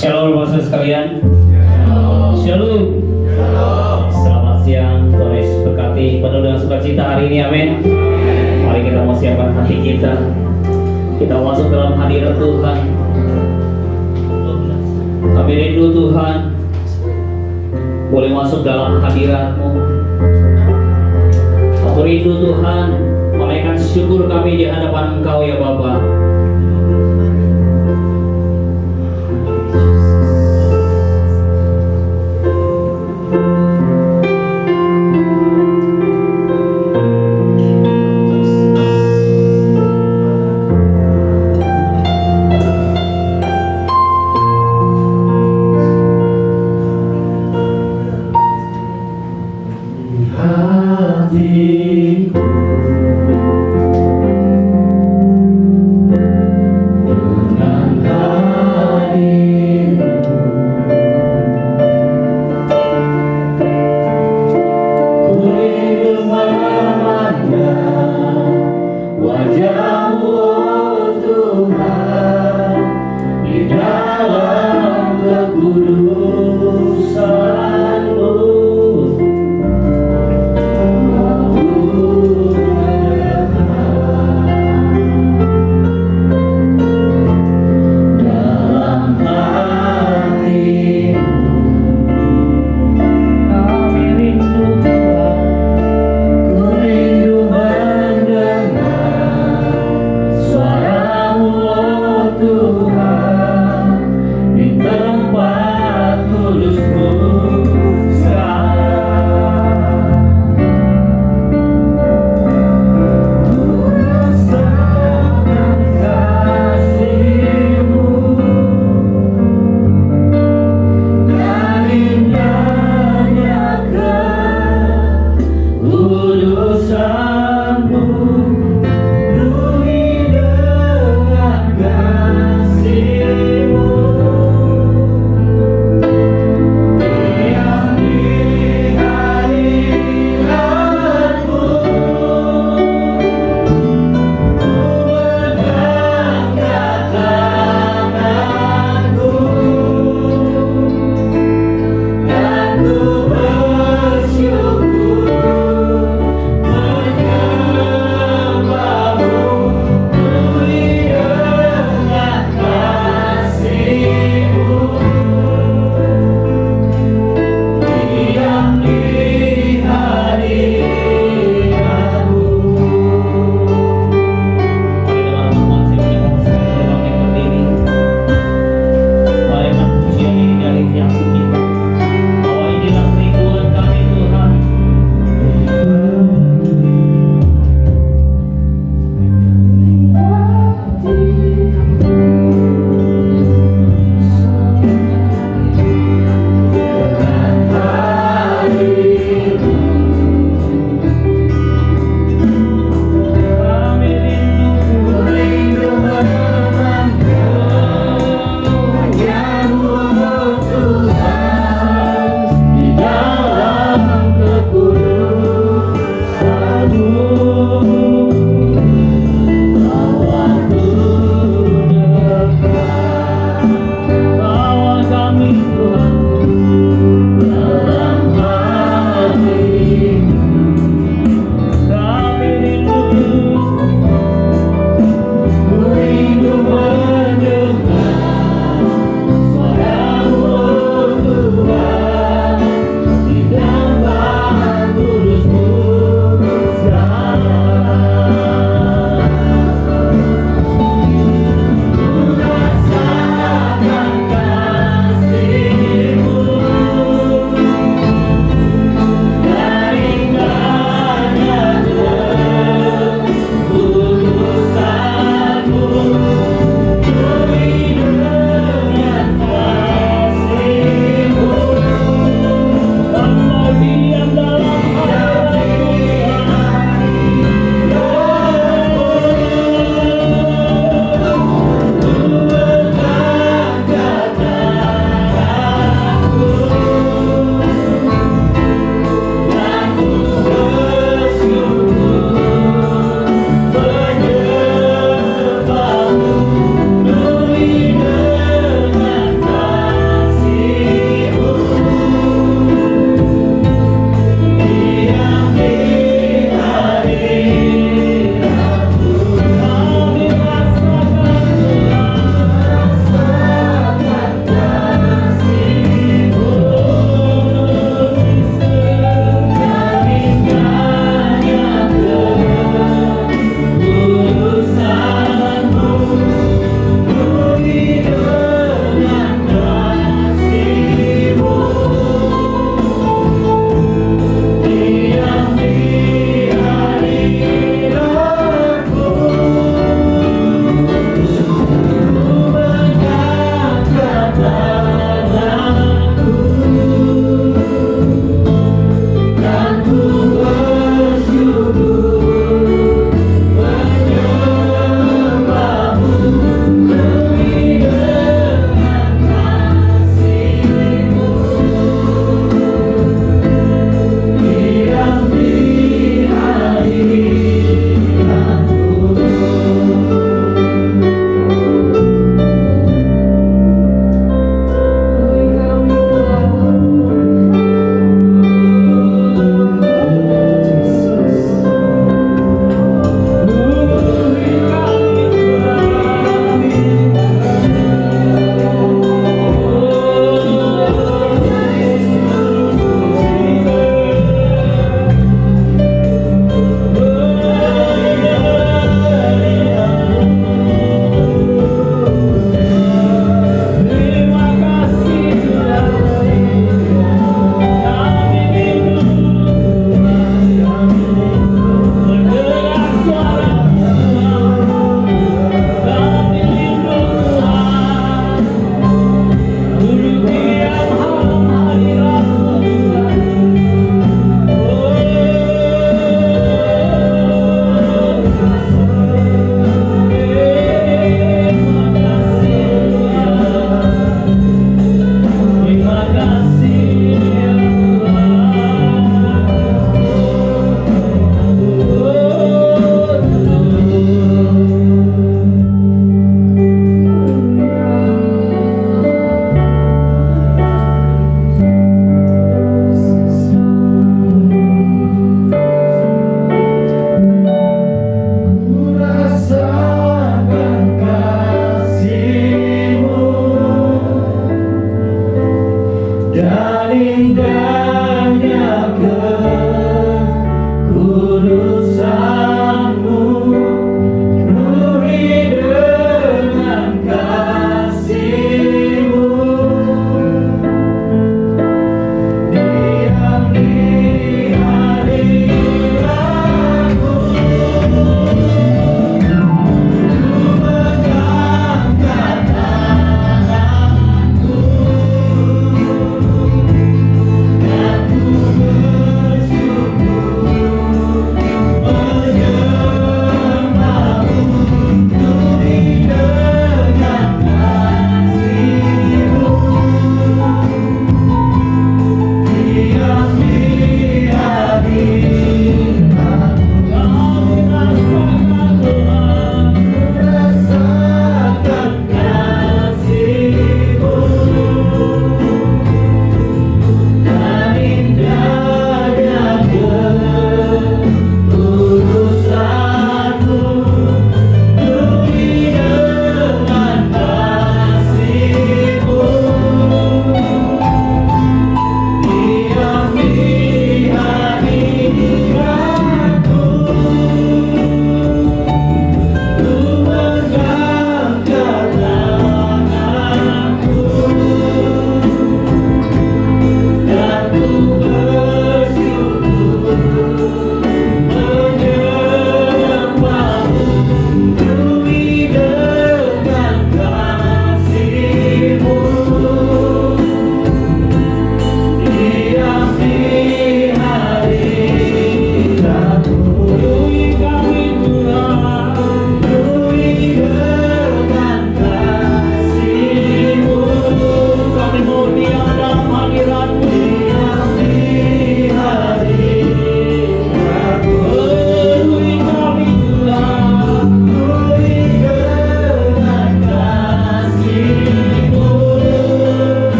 Shalom saudara sekalian. Shalom. Selamat siang, Tuhan Yesus berkati penuh dengan sukacita hari ini, amin. Mari kita mau siapkan hati kita. Kita masuk dalam hadirat Tuhan. Kami rindu Tuhan boleh masuk dalam hadirat-Mu. Aku rindu Tuhan menaikkan syukur kami di hadapan Engkau ya Bapa.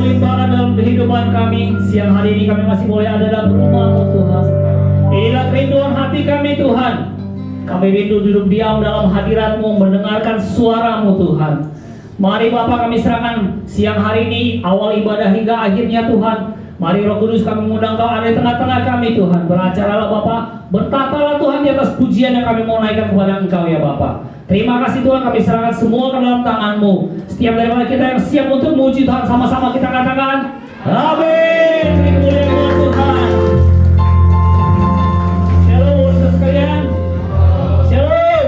berlimpah dalam kehidupan kami. Siang hari ini kami masih boleh ada dalam rumah-Mu Tuhan. Inilah kerinduan hati kami Tuhan. Kami rindu duduk diam dalam hadirat-Mu, mendengarkan suara-Mu Tuhan. Mari Bapa, kami serahkan siang hari ini, awal ibadah hingga akhirnya Tuhan. Mari Roh Kudus, kami mengundang Kau ada di tengah-tengah kami Tuhan. Beracaralah Bapa, bertatalah Tuhan di atas pujian yang kami mau naikkan kepada Engkau ya Bapa. Terima kasih Tuhan, kami serahkan semua ke dalam tangan-Mu. Setiap daripada kita yang siap untuk memuji Tuhan, sama-sama kita katakan amin. Beri kemuliaan buat Tuhan. Shalom saudara sekalian. Shalom.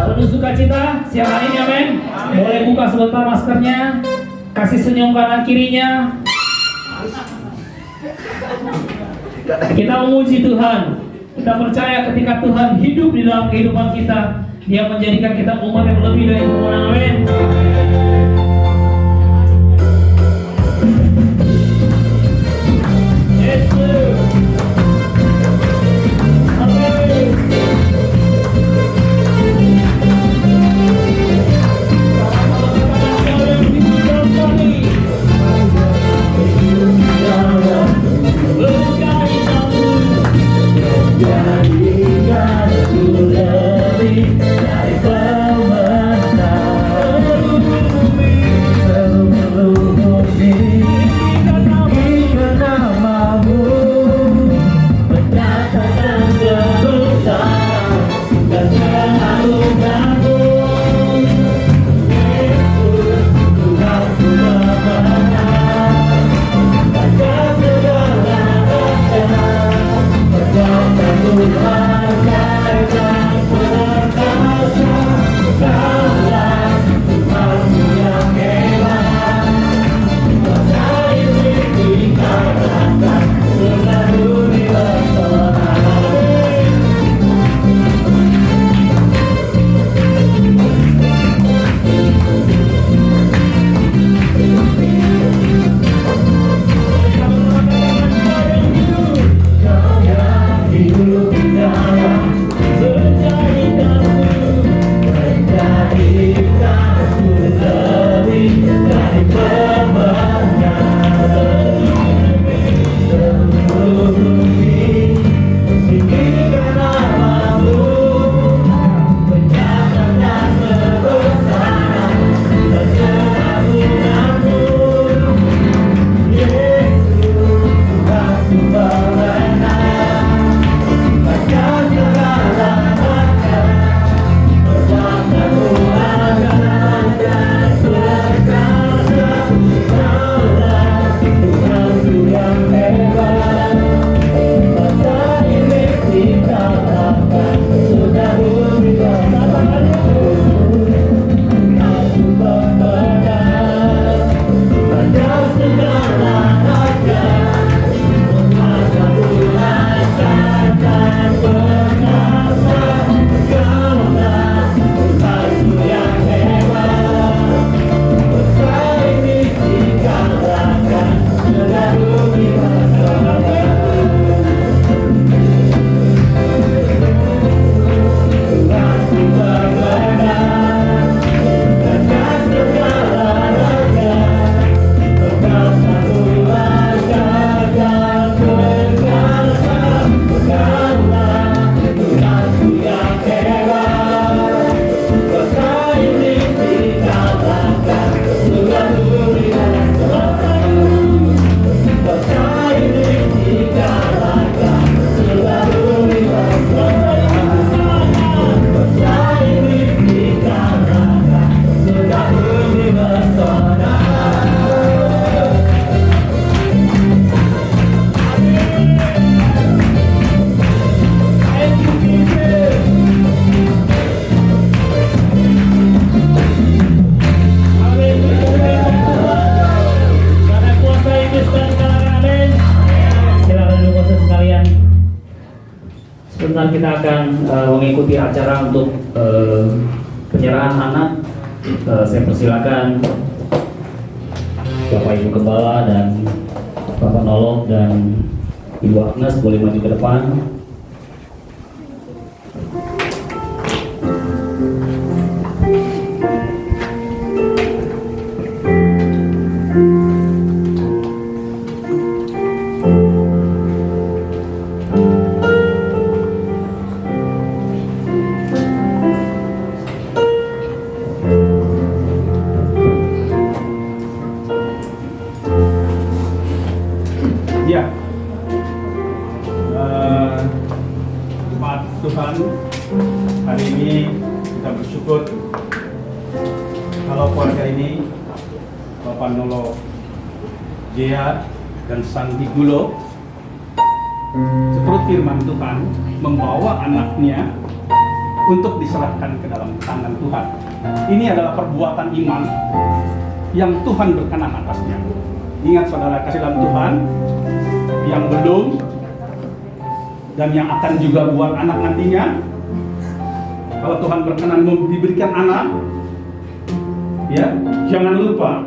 Penuh sukacita siang hari ini, amin. Boleh buka sebentar maskernya. Kasih senyum kanan kirinya. Kita memuji Tuhan. Kita percaya ketika Tuhan hidup di dalam kehidupan kita, Dia menjadikan kita umat yang lebih dari pemenang. Amin. Yesus. Amin. Sebentar kita akan mengikuti acara untuk penyerahan anak. Saya persilakan Bapak Ibu Gembala dan Bapak Nolok dan Ibu Agnes boleh maju ke depan. Ya, jemaat Tuhan, hari ini kita bersyukur kalau keluarga ini, Bapak Nolo Jea dan Sandi Gulo, seperti firman Tuhan, membawa anaknya untuk diserahkan ke dalam tangan Tuhan. Ini adalah perbuatan iman yang Tuhan berkenan atasnya. Ingat saudara kasih dalam Tuhan, yang belum dan yang akan juga buat anak nantinya, kalau Tuhan berkenan diberikan anak, ya jangan lupa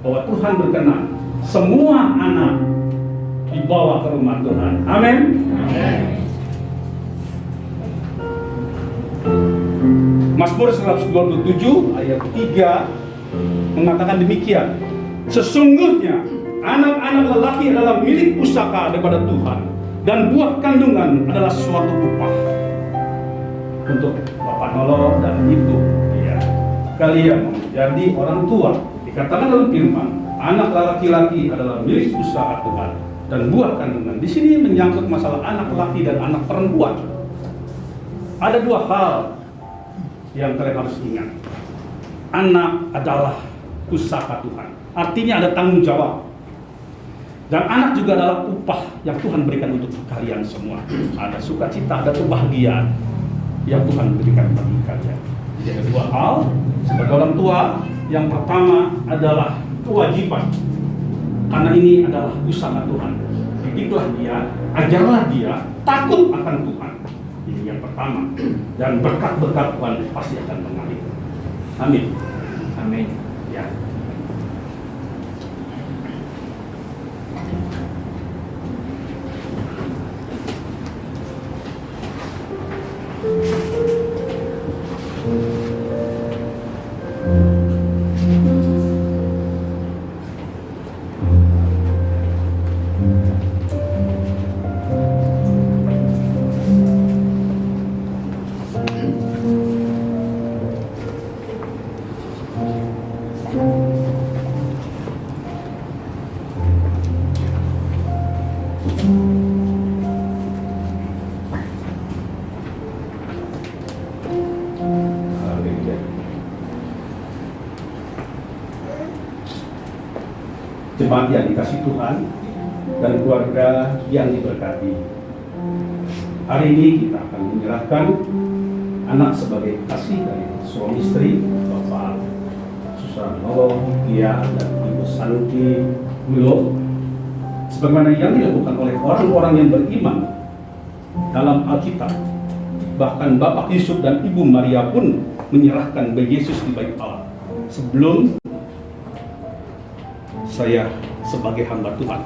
bahwa Tuhan berkenan semua anak dibawa ke rumah Tuhan. Amin. Mazmur 127 ayat 3 mengatakan demikian, sesungguhnya anak-anak lelaki adalah milik pusaka daripada Tuhan, dan buah kandungan adalah suatu upah. Untuk Bapak Nolo dan Ibu, ya, kalian menjadi orang tua, dikatakan dalam firman, anak laki-laki adalah milik pusaka Tuhan dan buah kandungan. Di sini menyangkut masalah anak laki dan anak perempuan. Ada dua hal yang kalian harus ingat. Anak adalah pusaka Tuhan, artinya ada tanggung jawab. Dan anak juga adalah upah yang Tuhan berikan untuk kalian semua. Ada sukacita, ada kebahagiaan yang Tuhan berikan bagi kalian. Jadi ada dua hal sebagai orang tua. Yang pertama adalah kewajiban, karena ini adalah pusaka Tuhan. Didiklah dia, ajarlah dia takut akan Tuhan. Ini yang pertama. Dan berkat-berkat Tuhan pasti akan mengalir. Amin. Amin. Ya. Jemaat yang dikasih Tuhan dan keluarga yang diberkati, hari ini kita akan menyerahkan anak sebagai kasih dari suami istri, Bapak Susano, Gia dan Ibu Santi Gulo, sebagaimana yang dilakukan oleh orang-orang yang beriman dalam Alkitab. Bahkan Bapak Yusuf dan Ibu Maria pun menyerahkan bayi Yesus di bait Allah sebelum saya sebagai hamba Tuhan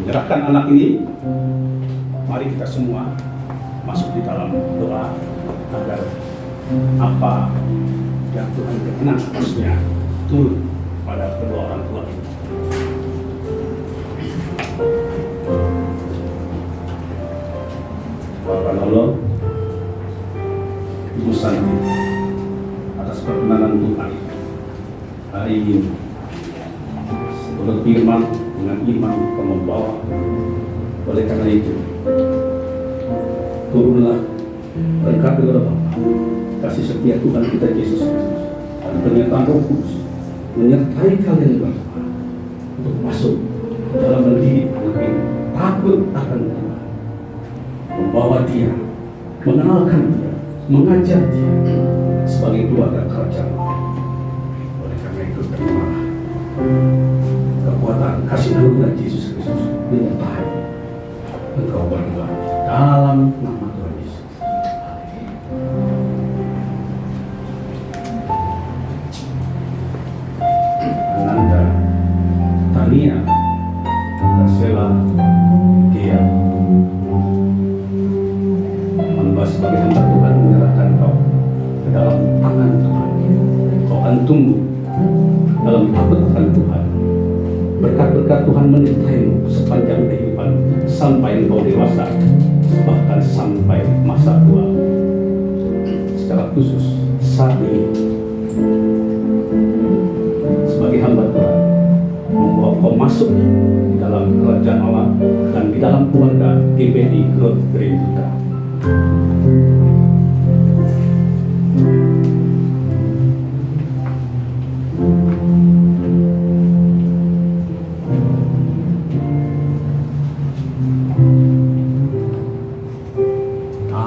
menyerahkan anak ini. Mari kita semua masuk di dalam doa agar apa yang Tuhan berkenan atasnya turun pada kedua orang tua ini. Bapak Nolo, Ibu Santi, atas perkenanan Tuhan hari ini, seluruh firman dengan iman kau membawa. Oleh karena itu, turunlah berkat kepada Bapa, kasih setia Tuhan kita Yesus Kristus, dan pernyataan Roh Kudus menyertai kalian Bapa untuk masuk dalam mendidik anak ini takut akan Tuhan, membawa dia, mengenalkan dia, mengajar dia sebagai keluarga kerajaan. Oleh karena itu, terimalah kekuatan kasih anugerah Yesus Kristus menyertai engkau berdua dalam nama Tuhan Yesus. Ananda, Tania, Kasela, Gia, hamba sebagai hamba Tuhan menyerahkan kau ke dalam tangan Tuhan. Kau akan tumbuh dalam takut akan Tuhan. Berkat-berkat Tuhan menyertaimu sepanjang kehidupan sampai engkau dewasa, bahkan sampai masa tua. Secara khusus saat ini sebagai hamba Tuhan engkau masuk di dalam kerajaan Allah dan di dalam keluarga GPI Growth Green Duta.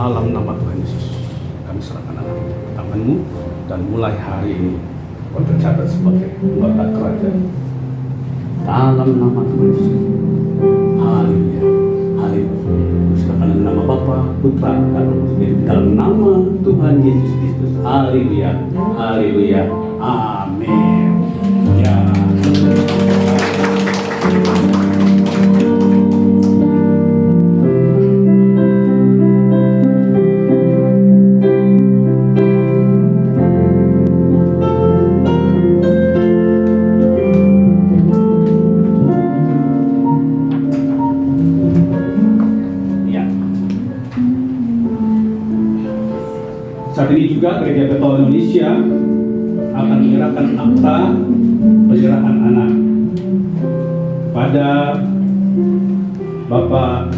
Dalam nama Tuhan Yesus, kami serahkan anak ke tangan-Mu dan mulai hari ini kau tercatat sebagai anggota kerajaan. Dalam nama Tuhan Yesus. Haleluya. Haleluya. Serahkan nama Bapa, Putra, dan Roh Kudus dalam nama Tuhan Yesus Kristus. Haleluya. Haleluya. Amin. Ya. Saat ini juga Gereja Katolik Indonesia akan menyerahkan akta penyerahan anak pada Bapak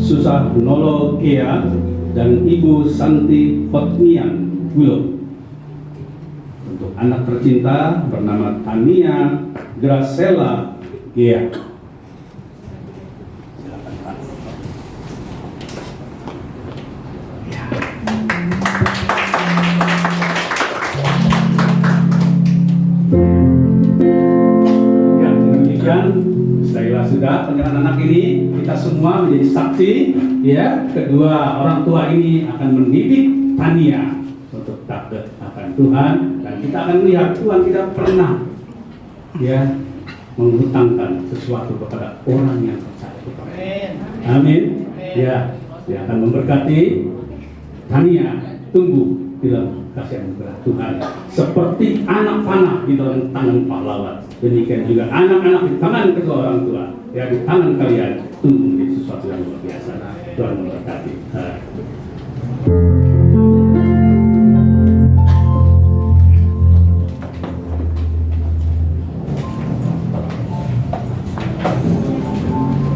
Susahunolo Kea dan Ibu Santi Hotmian Gulo untuk anak tercinta bernama Tania Gracela Gea. Setelah sudah penyerahan anak ini, kita semua menjadi saksi, ya. Kedua orang tua ini akan mendidik Tania untuk takut akan Tuhan, dan kita akan melihat Tuhan tidak pernah, ya, menghutangkan sesuatu kepada orang yang percaya kepada Dia. Amin. Ya, Dia akan memberkati Tania tumbuh di dalam kasih anugerah Tuhan seperti anak panah di dalam tangan pahlawan. Demikian juga anak-anak di tangan kedua orang tua, ya, di tangan kalian tumbuh menjadi sesuatu yang luar biasa. Tuhan memberkati.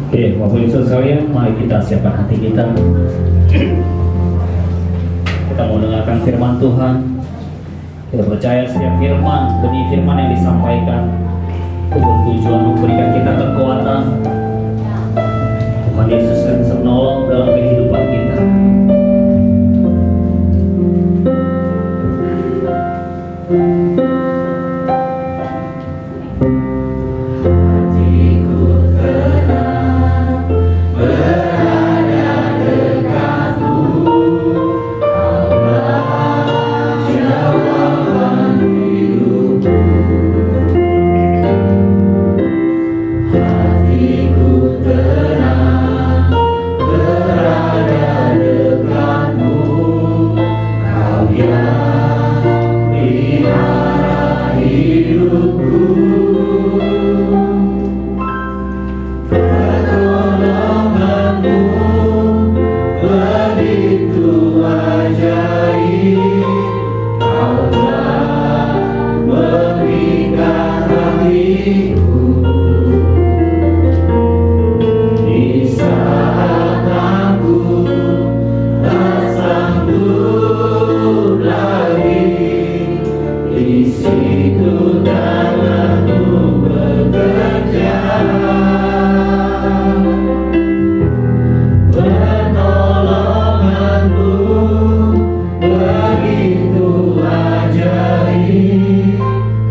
Oke, Bapak Ibu sekalian, mari kita siapkan hati kita. Kita mau dengarkan firman Tuhan. Kita percaya setiap firman, benih firman yang disampaikan itu bertujuan memberikan kita kekuatan. Tuhan Yesus yang bisa menolong dalam kehidupan kita.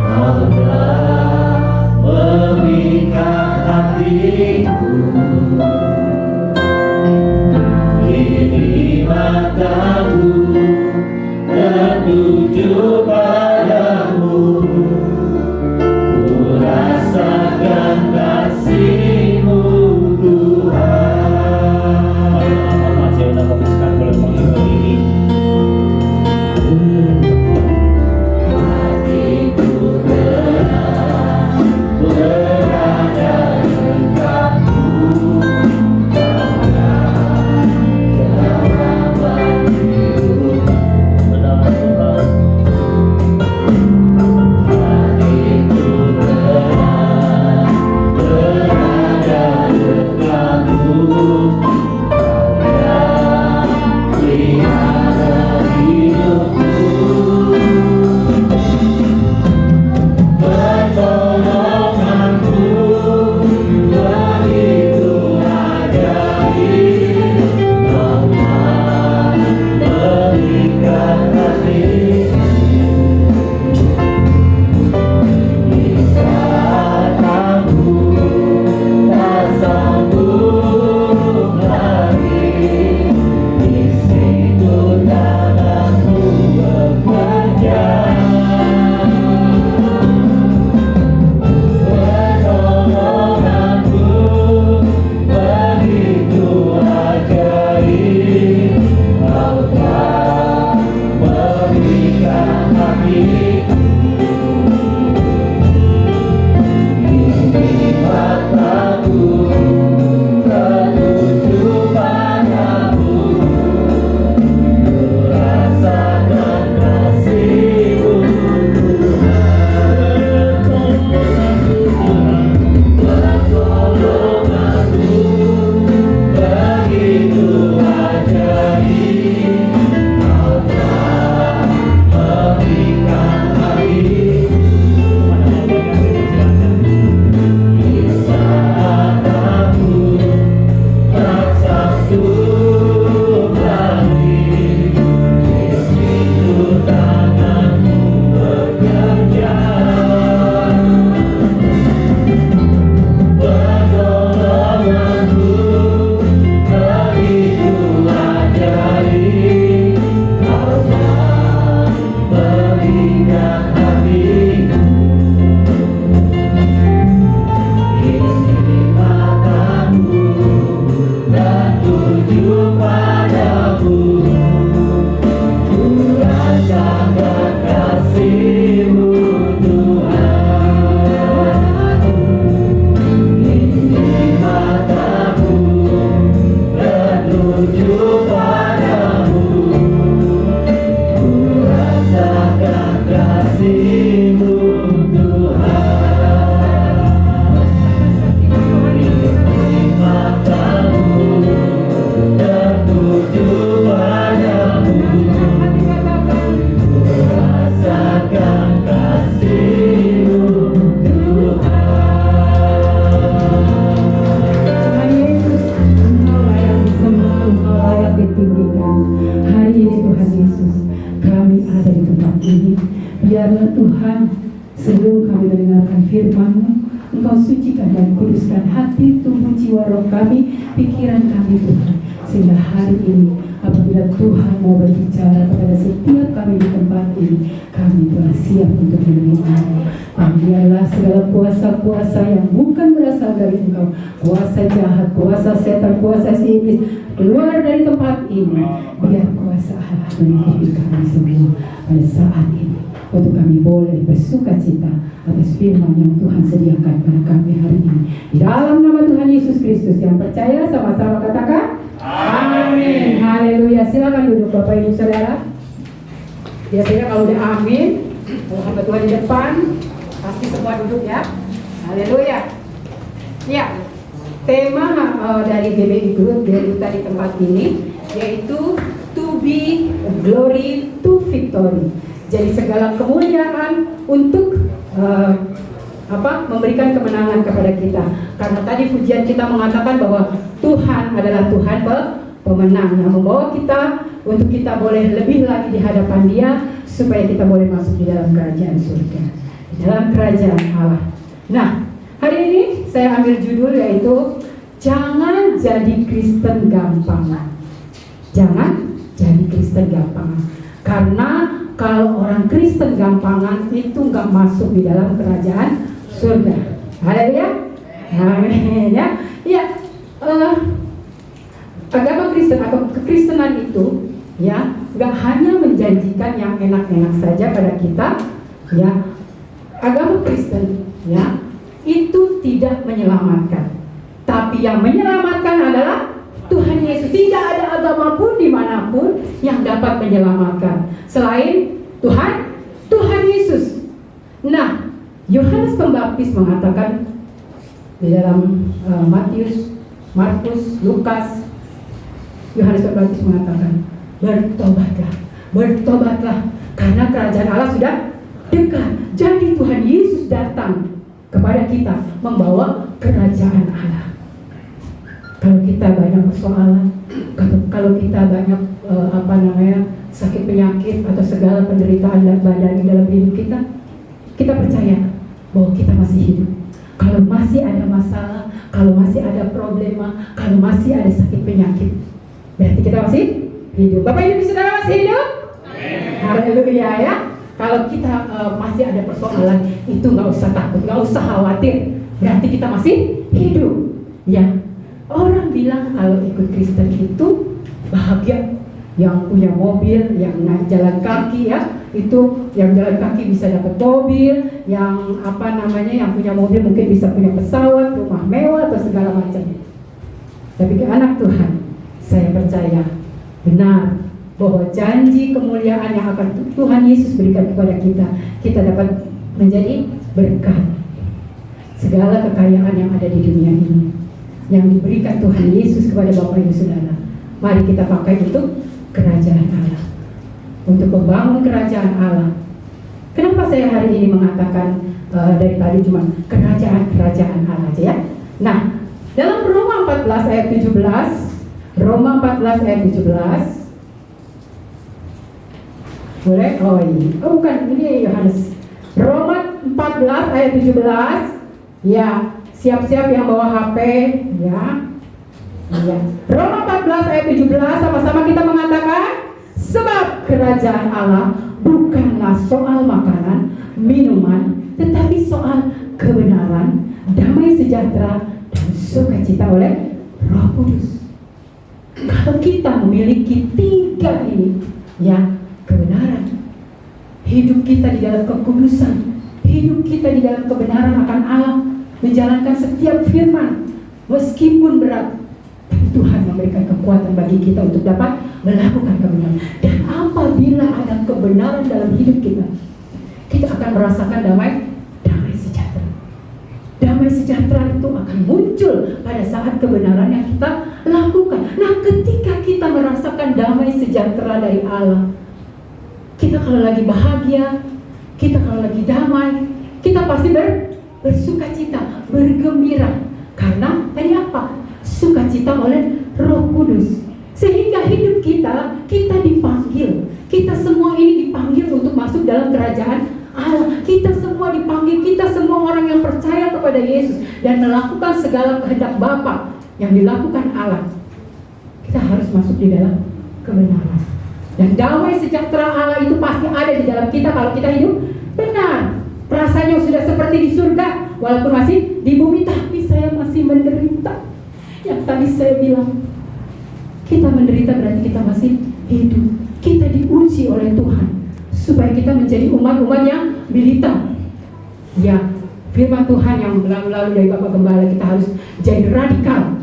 Kau telah Sebelum kami mendengarkan firman-Mu, Engkau sucikan dan kuduskan hati, tubuh, jiwa, roh kami, pikiran kami Tuhan. Sehingga hari ini apabila Tuhan mau berbicara kepada setiap kami di tempat ini, kami telah siap untuk menerima. Dan biarlah segala kuasa-kuasa yang bukan berasal dari Engkau, kuasa jahat, kuasa setan, kuasa si iblis, keluar dari tempat ini. Biar kuasa Allah meliputi kami semua pada saat ini, untuk kami boleh bersuka cita atas firman yang Tuhan sediakan pada kami hari ini. Di dalam nama Tuhan Yesus Kristus, yang percaya sama-sama katakan amin. Haleluya. Silakan duduk Bapak Ibu Saudara. Biasanya kalau udah amin, kalau hamba Tuhan di depan, pasti semua duduk ya. Haleluya. Ya, tema dari GBI Group Gereja di tempat ini yaitu to be glory to victory. Jadi segala kemuliaan untuk memberikan kemenangan kepada kita. Karena tadi pujian kita mengatakan bahwa Tuhan adalah Tuhan pemenang yang membawa kita untuk kita boleh lebih lagi di hadapan Dia, supaya kita boleh masuk di dalam kerajaan surga, di dalam kerajaan Allah. Nah, hari ini saya ambil judul yaitu jangan jadi Kristen gampangan. Jangan jadi Kristen gampangan. Karena kalau orang Kristen gampangan itu nggak masuk di dalam kerajaan surga. Haleluya. Amin ya. Ya, agama Kristen atau kekristenan itu ya nggak hanya menjanjikan yang enak-enak saja pada kita. Ya, agama Kristen ya itu tidak menyelamatkan, tapi yang menyelamatkan adalah Tuhan Yesus. Tidak ada agama pun dimanapun yang dapat menyelamatkan selain Tuhan Yesus. Nah, Yohanes Pembaptis mengatakan di dalam Matius, Markus, Lukas, Yohanes Pembaptis mengatakan, bertobatlah, karena kerajaan Allah sudah dekat. Jadi Tuhan Yesus datang kepada kita membawa kerajaan Allah. Kalau kita banyak persoalan, kalau kita banyak sakit penyakit atau segala penderitaan badan dalam hidup kita, kita percaya bahwa kita masih hidup. Kalau masih ada masalah, kalau masih ada problema, kalau masih ada sakit penyakit, berarti kita masih hidup. Bapak Ibu Saudara masih hidup? Haleluya ya. Kalau kita masih ada persoalan, itu nggak usah takut, nggak usah khawatir. Berarti kita masih hidup. Ya. Orang bilang kalau ikut Kristen itu bahagia, yang punya mobil, yang naik jalan kaki ya, itu yang jalan kaki bisa dapat mobil, yang yang punya mobil mungkin bisa punya pesawat, rumah mewah atau segala macam. Tapi ke anak Tuhan, saya percaya benar bahwa janji kemuliaan yang akan Tuhan Yesus berikan kepada kita dapat menjadi berkat. Segala kekayaan yang ada di dunia ini yang diberikan Tuhan Yesus kepada Bapak Ibu Saudara, mari kita pakai untuk kerajaan Allah, untuk membangun kerajaan Allah. Kenapa saya hari ini mengatakan dari tadi cuma kerajaan Allah aja ya? Nah, dalam Roma 14 ayat 17, Roma 14 ayat 17, boleh? Oh ini, ini Yohanes. Roma 14 ayat 17, ya. Siap-siap yang bawa HP ya. Roma 14 ayat 17, sama-sama kita mengatakan, sebab kerajaan Allah bukanlah soal makanan, minuman, tetapi soal kebenaran, damai sejahtera, dan sukacita oleh Roh Kudus. Kalau kita memiliki tiga ini, ya, kebenaran, hidup kita di dalam kekudusan, hidup kita di dalam kebenaran akan Allah, menjalankan setiap firman meskipun berat, tapi Tuhan memberikan kekuatan bagi kita untuk dapat melakukan kebenaran. Dan apabila ada kebenaran dalam hidup kita, kita akan merasakan damai sejahtera. Damai sejahtera itu akan muncul pada saat kebenaran yang kita lakukan. Nah, ketika kita merasakan damai sejahtera dari Allah, kita kalau lagi bahagia, kita kalau lagi damai, kita pasti bersukacita, bergembira. Karena tadi apa? Sukacita oleh Roh Kudus. Sehingga hidup kita dipanggil. Kita semua ini dipanggil untuk masuk dalam kerajaan Allah. Kita semua dipanggil yang percaya kepada Yesus dan melakukan segala kehendak Bapa yang dilakukan Allah, kita harus masuk di dalam kebenaran. Dan damai sejahtera Allah itu pasti ada di dalam kita kalau kita hidup benar. Rasanya sudah seperti di surga, walaupun masih di bumi, tapi saya masih menderita. Yang tadi saya bilang, kita menderita berarti kita masih hidup. Kita diuji oleh Tuhan supaya kita menjadi umat-umat yang militan. Ya, firman Tuhan yang lalu dari Bapak Gembala, kita harus jadi radikal.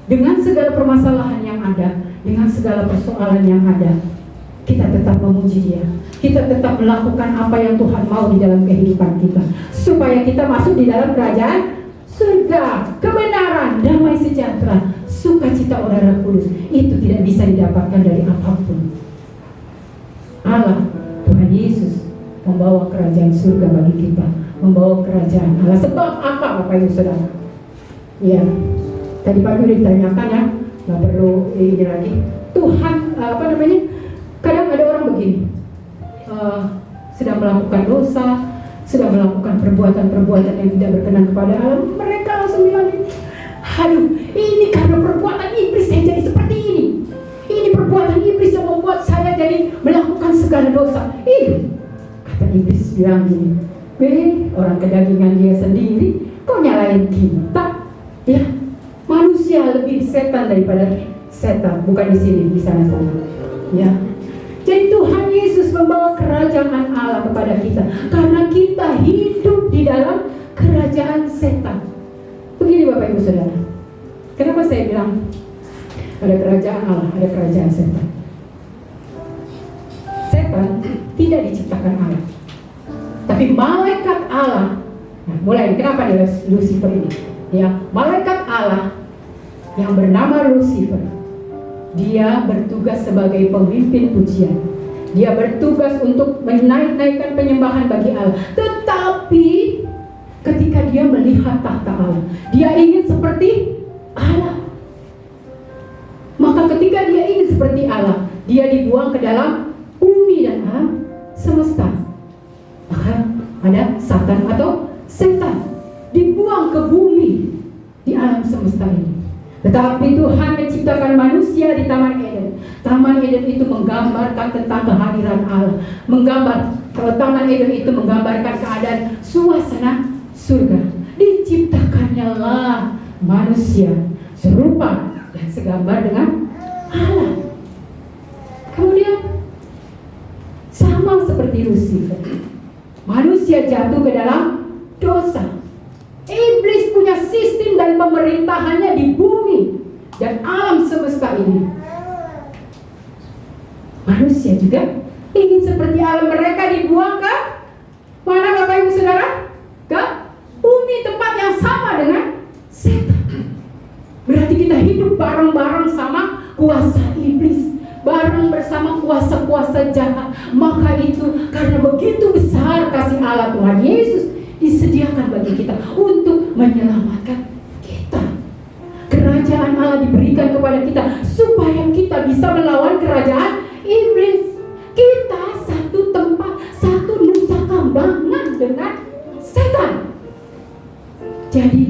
Dengan segala permasalahan yang ada, dengan segala persoalan yang ada, kita tetap memuji Dia. Kita tetap melakukan apa yang Tuhan mau di dalam kehidupan kita, supaya kita masuk di dalam kerajaan surga, kebenaran, damai sejahtera, sukacita oleh Roh Kudus. Itu tidak bisa didapatkan dari apapun. Allah, Tuhan Yesus, membawa kerajaan surga bagi kita, membawa kerajaan Allah. Sebab apa, Bapak Ibu Saudara? Ya, tadi pagi udah ditanyakan ya, nggak perlu ini lagi. Tuhan, kadang ada orang begini, sedang melakukan dosa, sedang melakukan perbuatan-perbuatan yang tidak berkenan kepada Allah, mereka langsung bilang, aduh, ini karena perbuatan iblis saya jadi seperti ini. Ini perbuatan iblis yang membuat saya jadi melakukan segala dosa. Kata iblis bilang gini, orang kedagingan dia sendiri, kok nyalain kita? Ya, manusia lebih setan daripada setan, bukan di sini, di sana-sana. Ya. Jadi Tuhan Yesus membawa kerajaan Allah kepada kita karena kita hidup di dalam kerajaan setan. Begini Bapak Ibu Saudara, kenapa saya bilang ada kerajaan Allah, ada kerajaan setan? Setan tidak diciptakan Allah, tapi malaikat Allah. Nah, mulai kenapa dia Lucifer ini? Ya, malaikat Allah yang bernama Lucifer, dia bertugas sebagai pemimpin pujian. Dia bertugas untuk menaik-naikkan penyembahan bagi Allah. Tetapi ketika dia melihat tahta Allah, dia ingin seperti Allah. Maka ketika dia ingin seperti Allah, dia dibuang ke dalam bumi dan alam semesta. Maka ada Satan atau setan dibuang ke bumi di alam semesta ini. Tetapi Tuhan menciptakan manusia di Taman Eden. Taman Eden itu menggambarkan tentang kehadiran Allah. Taman Eden itu menggambarkan keadaan suasana surga. Diciptakannya lah manusia serupa dan segambar dengan Allah. Kemudian sama seperti Lucifer, manusia jatuh ke dalam dosa. Iblis punya sistem dan pemerintahannya di bumi dan alam semesta ini. Manusia juga ingin seperti Allah. Mereka dibuang ke mana Bapak Ibu Saudara? Ke bumi, tempat yang sama dengan setan. Berarti kita hidup bareng-bareng sama kuasa iblis, bareng bersama kuasa-kuasa jahat. Maka itu karena begitu besar kasih Allah Tuhan Yesus disediakan bagi kita untuk menyelamatkan kita. Kerajaan Allah diberikan kepada kita supaya kita bisa melawan kerajaan iblis. Kita satu tempat, satu nusa kambangan dengan setan. Jadi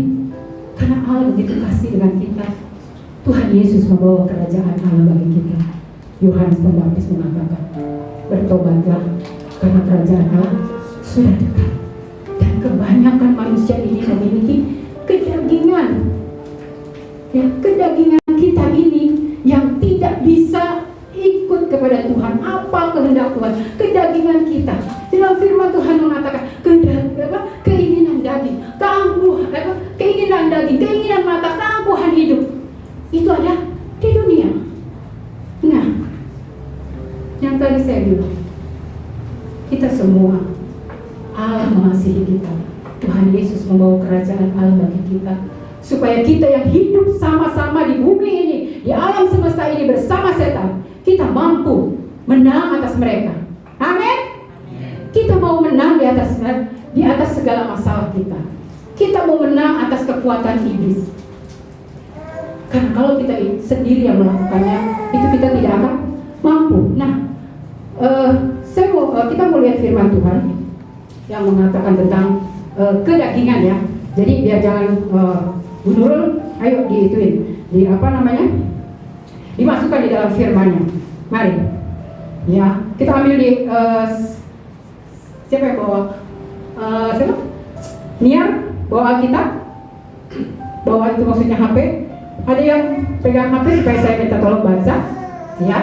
karena Allah begitu kasih dengan kita, Tuhan Yesus membawa kerajaan Allah bagi kita. Yohanes Pembaptis mengatakan, bertobatlah karena kerajaan Allah sudah dekat. Kebanyakan manusia ini memiliki kedagingan. Ya, kedagingan kita ini yang tidak bisa ikut kepada Tuhan. Apa kehendak Tuhan? Kedagingan kita. Dalam firman Tuhan mengatakan keinginan daging, keinginan daging, keinginan mata, keangkuhan hidup. Itu ada di dunia. Nah, yang tadi saya bilang, kita semua Allah mengasihi kita. Tuhan Yesus membawa kerajaan Allah bagi kita supaya kita yang hidup sama-sama di bumi ini, di alam semesta ini bersama setan, kita mampu menang atas mereka. Amin. Kita mau menang di atas segala masalah kita. Kita mau menang atas kekuatan iblis. Karena kalau kita sendiri yang melakukannya, itu kita tidak akan mampu. Nah, kita mau lihat firman Tuhan yang mengatakan tentang kedagingan ya. Jadi biar jangan Bu Nurul, ayo diituin, dimasukkan di dalam firman-Nya. Mari, ya kita ambil di siapa yang bawa? Siapa? Niar bawa Alkitab, bawa itu maksudnya HP. Ada yang pegang HP supaya saya minta tolong baca, ya.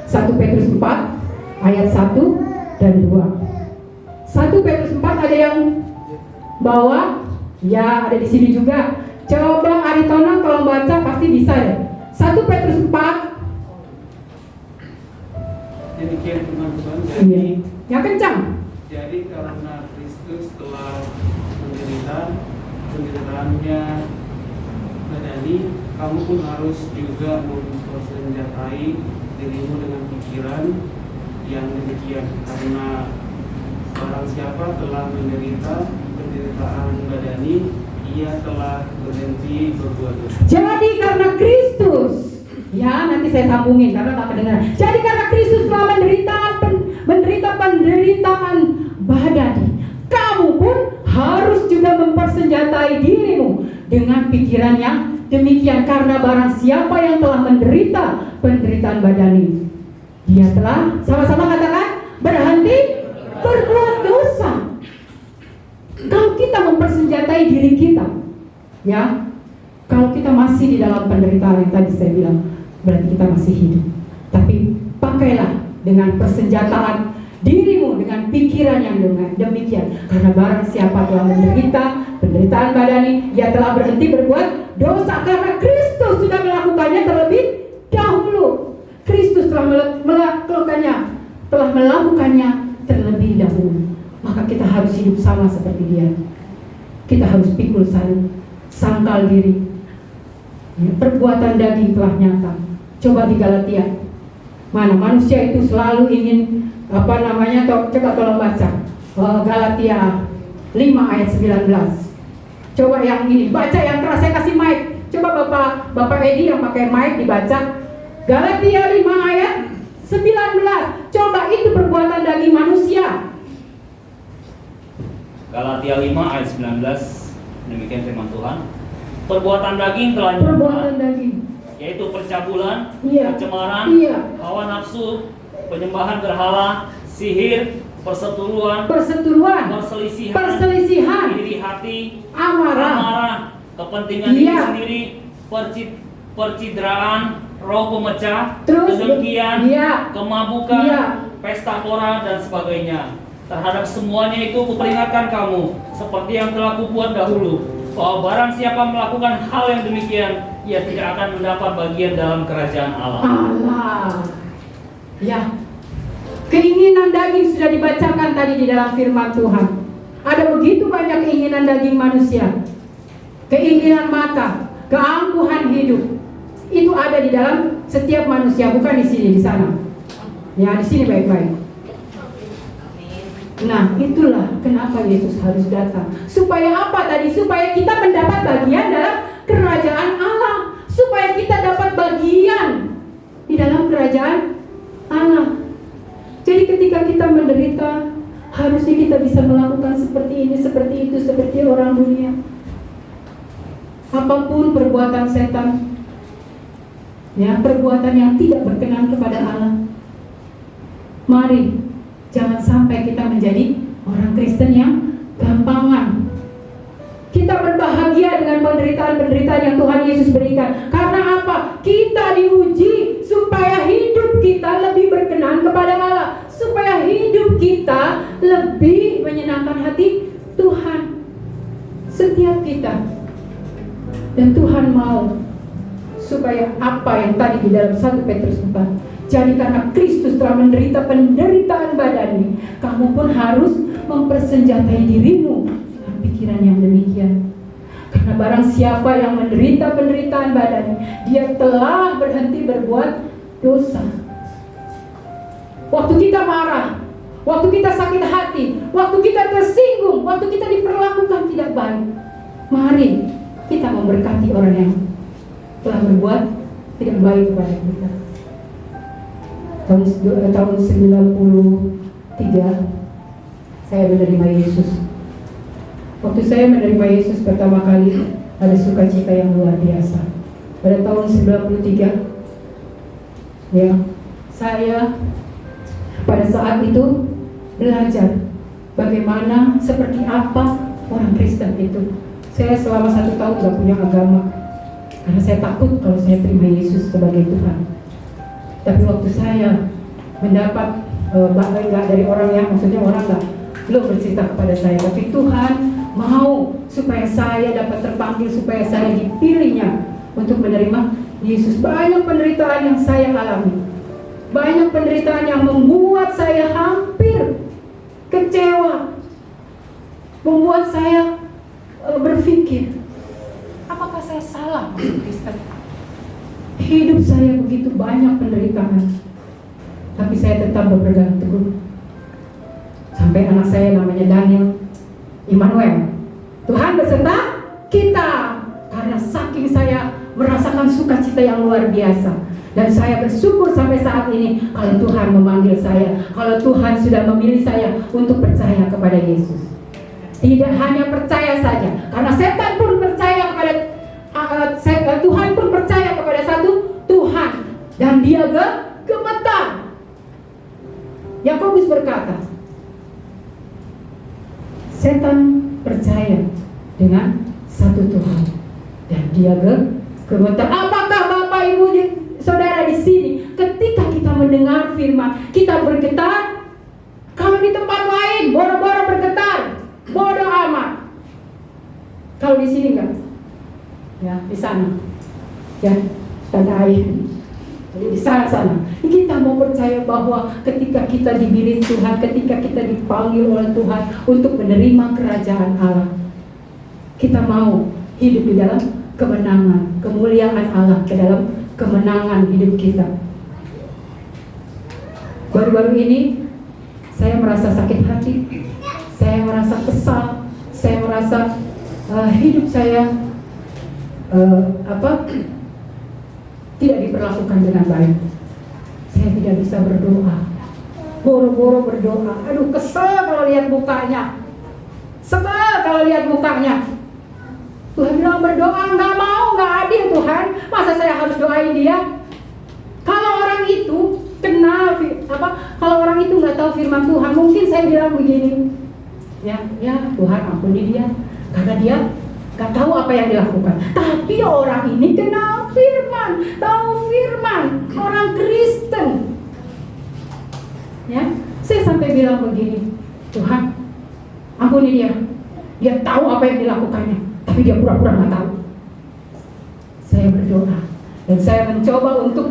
1 Petrus 4 ayat 1 dan 2. 1 Petrus 4 ada yang bawa? Ya, ada di sini juga. Coba Aritona kalau baca pasti bisa ya. 1 Petrus 4. Demikian teman-teman. Iya. Yang kencang. Jadi karena Kristus telah menderita penderitaannya badani, kamu pun harus juga mempersenjatai dirimu dengan pikiran yang demikian. Karena barang siapa telah menderita penderitaan badani, ia telah berhenti berbuat dosa. Jadi karena Kristus, ya nanti saya sambungin karena tak kedengaran. Jadi karena Kristus telah menderita penderitaan badani, kamu pun harus juga mempersenjatai dirimu dengan pikiran yang demikian. Karena barang siapa yang telah menderita penderitaan badani, dia telah, sama-sama katakan, berhenti berbuat dosa. Kalau kita mempersenjatai diri kita, ya, kalau kita masih di dalam penderitaan yang tadi saya bilang, berarti kita masih hidup. Tapi pakailah dengan persenjataan dirimu dengan pikiran yang demikian. Karena barang siapa telah menderita penderitaan badani, ia telah berhenti berbuat dosa karena Kristus sudah melakukannya terlebih dahulu. Kristus telah melakukannya terlebih dahulu. Maka kita harus hidup sama seperti dia. Kita harus pikul salib, sangkal diri. Ya, perbuatan daging telah nyata. Coba di Galatia. Mana manusia itu selalu ingin coba tolong baca Galatia 5 ayat 19. Coba yang ini, baca yang keras, saya kasih mic. Coba Bapak Edi yang pakai mic dibaca Galatia 5 ayat 19. Coba itu perbuatan daging manusia. Galatia 5 ayat 19. Demikian firman Tuhan. Perbuatan daging telah nyata, Perbuatan daging, yaitu percabulan, iya, pencemaran, iya, hawa nafsu, penyembahan berhala, sihir, perseteruan, perselisihan, iri hati, amarah, kepentingan diri Iya. sendiri, percidraan, roh pemecah, Terus, kedengkian, iya, kemabukan, iya. pesta pora dan sebagainya. Terhadap semuanya itu kuperingatkan kamu, seperti yang telah kubuat dahulu, bahwa barang siapa melakukan hal yang demikian, ia tidak akan mendapat bagian dalam kerajaan Allah. Ya, keinginan daging sudah dibacakan tadi di dalam firman Tuhan. Ada begitu banyak keinginan daging manusia, keinginan mata, keangkuhan hidup. Itu ada di dalam setiap manusia, bukan di sini, di sana. Ya, di sini baik-baik. Nah, itulah kenapa Yesus harus datang. Supaya apa tadi? Supaya kita mendapat bagian dalam kerajaan Allah. Supaya kita dapat bagian di dalam kerajaan Allah. Jadi ketika kita menderita, harusnya kita bisa melakukan seperti ini, seperti itu, seperti orang dunia. Apapun perbuatan setan, ya, perbuatan yang tidak berkenan kepada Allah, mari jangan sampai kita menjadi orang Kristen yang gampangan. Kita berbahagia dengan penderitaan-penderitaan yang Tuhan Yesus berikan. Karena apa? Kita diuji supaya hidup kita lebih berkenan kepada Allah, supaya hidup kita lebih menyenangkan hati Tuhan. Setiap kita. Dan Tuhan mau supaya apa yang tadi di dalam 1 Petrus 4. Jadi karena Kristus telah menderita penderitaan badani, kamu pun harus mempersenjatai dirimu dengan pikiran yang demikian. Karena barang siapa yang menderita penderitaan badani, dia telah berhenti berbuat dosa. Waktu kita marah, waktu kita sakit hati, waktu kita tersinggung, waktu kita diperlakukan tidak baik, mari kita memberkati orang yang telah berbuat tidak baik kepada kita. Tahun 93 saya menerima Yesus. Waktu saya menerima Yesus pertama kali, ada sukacita yang luar biasa. Pada tahun 93, ya, saya pada saat itu belajar bagaimana, seperti apa orang Kristen itu. Saya selama 1 tahun gak punya agama, karena saya takut kalau saya terima Yesus sebagai Tuhan. Tapi waktu saya mendapat nggak dari orang yang, maksudnya orang belum bercerita kepada saya, tapi Tuhan mau supaya saya dapat terpanggil, supaya saya dipilihnya untuk menerima Yesus. Banyak penderitaan yang saya alami, banyak penderitaan yang membuat saya hampir kecewa, membuat saya berpikir, apakah saya salah masuk Kristen? Hidup saya begitu banyak penderitaan, tapi saya tetap berpegang teguh. Sampai anak saya namanya Daniel, Immanuel, Tuhan beserta kita. Karena saking saya merasakan sukacita yang luar biasa, dan saya bersyukur sampai saat ini kalau Tuhan memanggil saya, kalau Tuhan sudah memilih saya untuk percaya kepada Yesus. Tidak hanya percaya saja, karena setan pun percaya kepada Tuhan pun percaya kepada satu Tuhan, dan dia gemetar. Yakobus berkata, setan percaya dengan satu Tuhan, dan dia gemetar. Apakah Bapak Ibu Saudara di sini, ketika kita mendengar firman, kita bergetar? Kalau di tempat lain boro-boro bergetar, bodoh amat. Kalau di sini enggak, ya di sana, ya tanda air. Jadi di sana kita mau percaya bahwa ketika kita dipilih Tuhan, ketika kita dipanggil oleh Tuhan untuk menerima kerajaan Allah, kita mau hidup di dalam kemenangan, kemuliaan Allah ke dalam kemenangan hidup kita. Baru-baru ini saya merasa sakit hati, saya merasa kesal, saya merasa hidup saya tidak diperlakukan dengan baik. Saya tidak bisa berdoa, boro-boro berdoa. Aduh, kesel kalau lihat mukanya, sebel kalau lihat mukanya. Tuhan bilang berdoa, nggak mau, nggak adil Tuhan. Masa saya harus doain dia? Kalau orang itu kenal kalau orang itu nggak tahu firman Tuhan, mungkin saya bilang begini, ya Tuhan ampuni dia, karena dia nggak tahu apa yang dilakukan. Tapi orang ini kenal firman, tahu firman, orang Kristen. Ya, saya sampai bilang begini, Tuhan ampuni dia, dia tahu apa yang dilakukannya, tapi dia pura-pura nggak tahu. Saya berdoa dan saya mencoba untuk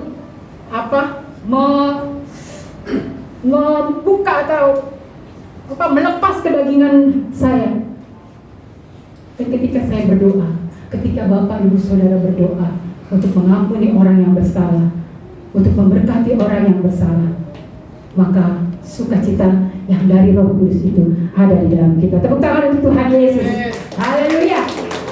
membuka atau melepas kedagingan saya. Dan ketika saya berdoa, ketika Bapak Ibu Saudara berdoa untuk mengampuni orang yang bersalah, untuk memberkati orang yang bersalah, maka sukacita yang dari Roh Kudus itu ada di dalam kita. Tepuk tangan untuk Tuhan Yesus. Haleluya.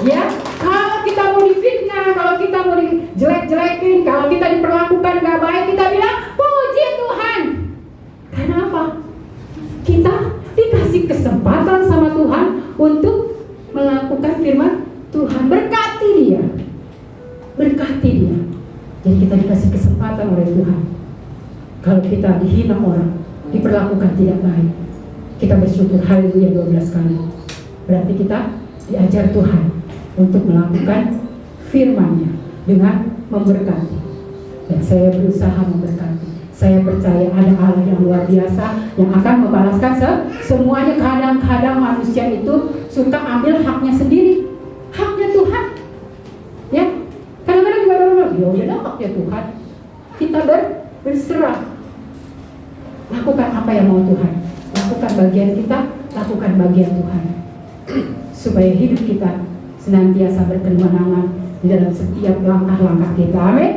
Ya, kalau kita mau difitnah, kalau kita mau dijelek-jelekin, kalau kita diperlakukan gak baik, kita bilang puji Tuhan. Karena apa? Kita dikasih kesempatan sama Tuhan untuk melakukan firman Tuhan. Berkati dia, berkati dia. Jadi kita dikasih kesempatan oleh Tuhan. Kalau kita dihina orang, diperlakukan tidak baik, kita bersyukur haleluya 12 kali. Berarti kita diajar Tuhan untuk melakukan firman-Nya dengan memberkati. Dan saya berusaha memberkati. Saya percaya ada Allah yang luar biasa yang akan membalaskan semuanya. Kadang-kadang manusia itu suka ambil haknya sendiri, haknya Tuhan. Ya, kadang-kadang juga orang ya udah haknya Tuhan. Kita berserah. Lakukan apa yang mau Tuhan. Lakukan bagian kita, lakukan bagian Tuhan. Supaya hidup kita senantiasa berkemenangan di dalam setiap langkah-langkah kita. Amin.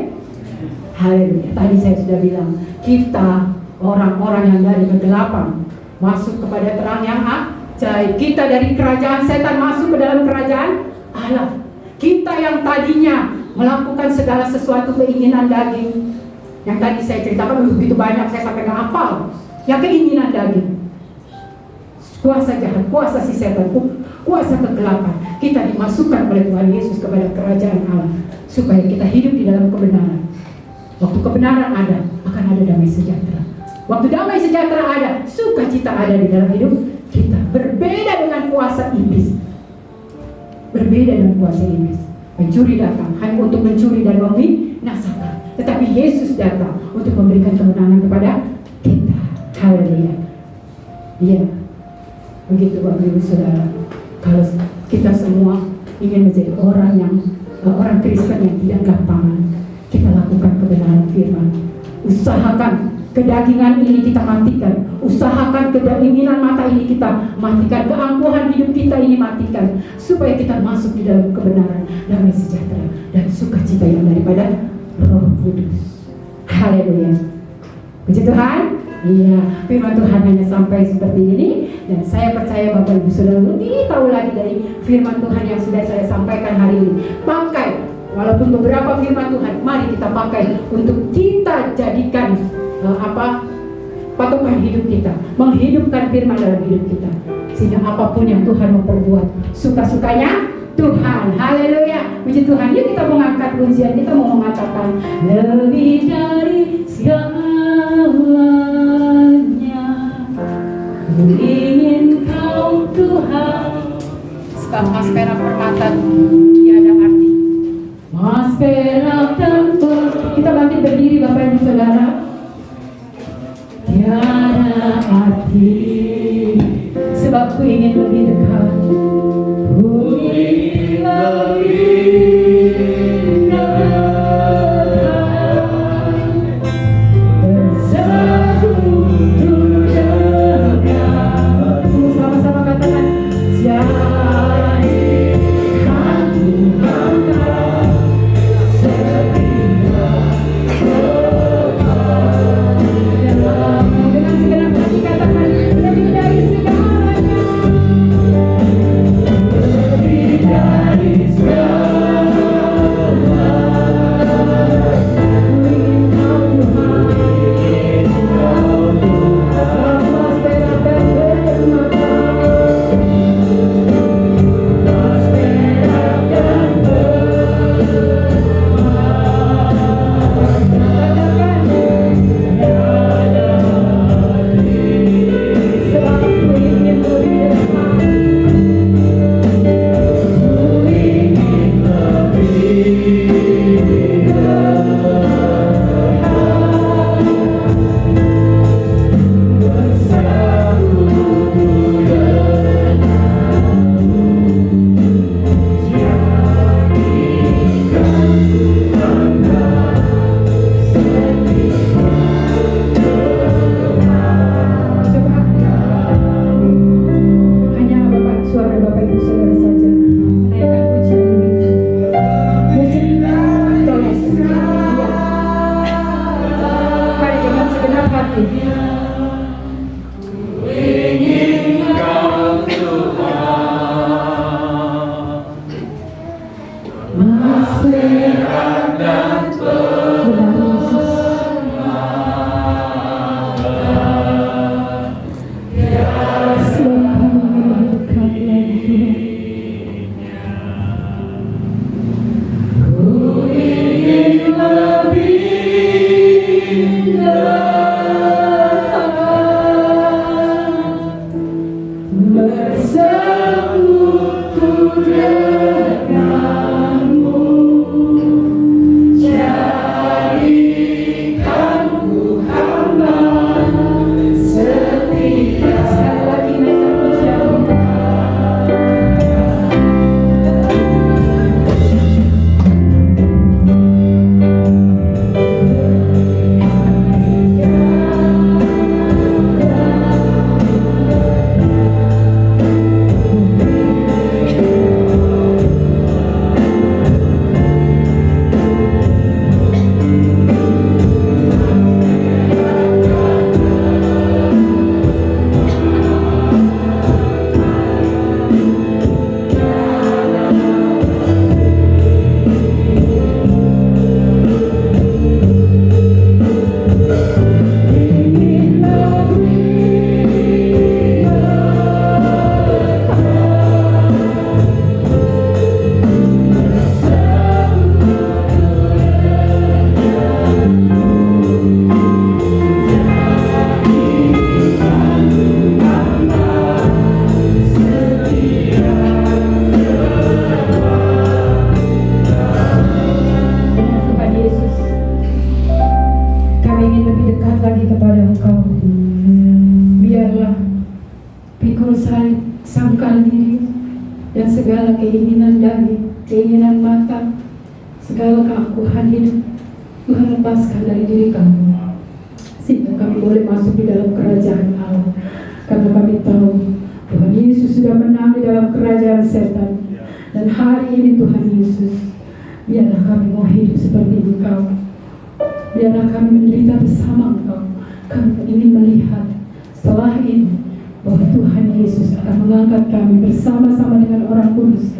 Haleluya. Tadi saya sudah bilang, kita orang-orang yang dari kegelapan masuk kepada terang yang ajaib. Kita dari kerajaan setan masuk ke dalam kerajaan Allah. Kita yang tadinya melakukan segala sesuatu keinginan daging, yang tadi saya ceritakan begitu banyak, saya sampai nggak hafal. Yang keinginan daging, kuasa jahat, kuasa si setan, kuasa kegelapan, kita dimasukkan oleh Tuhan Yesus kepada kerajaan Allah, supaya kita hidup di dalam kebenaran. Waktu kebenaran ada, akan ada damai sejahtera. Waktu damai sejahtera ada, sukacita ada di dalam hidup kita. Berbeda dengan kuasa iblis. Berbeda dengan kuasa iblis. Pencuri datang hanya untuk mencuri dan membinasakan, tetapi Yesus datang untuk memberikan kemenangan kepada kita. Haleluya. Iya, begitu Bapak Ibu Saudara. Kalau kita semua ingin menjadi orang Kristen yang tidak gampangan, kita lakukan kebenaran firman. Usahakan kedagingan ini kita matikan. Usahakan keinginan mata ini kita matikan. Keangkuhan hidup kita ini matikan, supaya kita masuk di dalam kebenaran, damai sejahtera, dan sukacita yang daripada Roh Kudus. Haleluya. Puji Tuhan. Iya, firman Tuhan hanya sampai seperti ini, dan saya percaya Bapak Ibu Saudara lebih tahu lagi dari firman Tuhan yang sudah saya sampaikan hari ini. Pakai, walaupun beberapa firman Tuhan, mari kita pakai untuk kita jadikan patokan hidup kita, menghidupkan firman dalam hidup kita, sehingga apapun yang Tuhan mau perbuat, suka-sukanya Tuhan. Haleluya. Puji Tuhan. Yuk kita mengangkat pujian, kita mau mengatakan lebih dari segalanya, ku ingin Kau Tuhan. Sekarang mas perak permata tiada arti. Mas perak dan kita bangkit berdiri Bapak Ibu Saudara. Tiada arti, sebab ku ingin lebih dekat. Ku ingin lebih dekat, bersekutu denganmu. Sama-sama katakan, jadikan Tuhan setia dengan segenap hati, katakan lebih dari segalanya, lebih dari segalanya, ku ingin Kau Tuhan, mas perak dan permata, mas perak dan dan segala keinginan daging, keinginan mata, segala keangkuhan hidup, Tuhan lepaskan dari diri kami, sehingga kami boleh masuk di dalam kerajaan Allah. Karena kami tahu Tuhan Yesus sudah menang di dalam kerajaan setan. Dan hari ini Tuhan Yesus, biarlah kami mau hidup seperti Engkau. Biarlah kami menderita bersama Engkau. Kami ingin melihat setelah ini bahwa Tuhan Yesus akan mengangkat kami bersama-sama dengan orang kudus,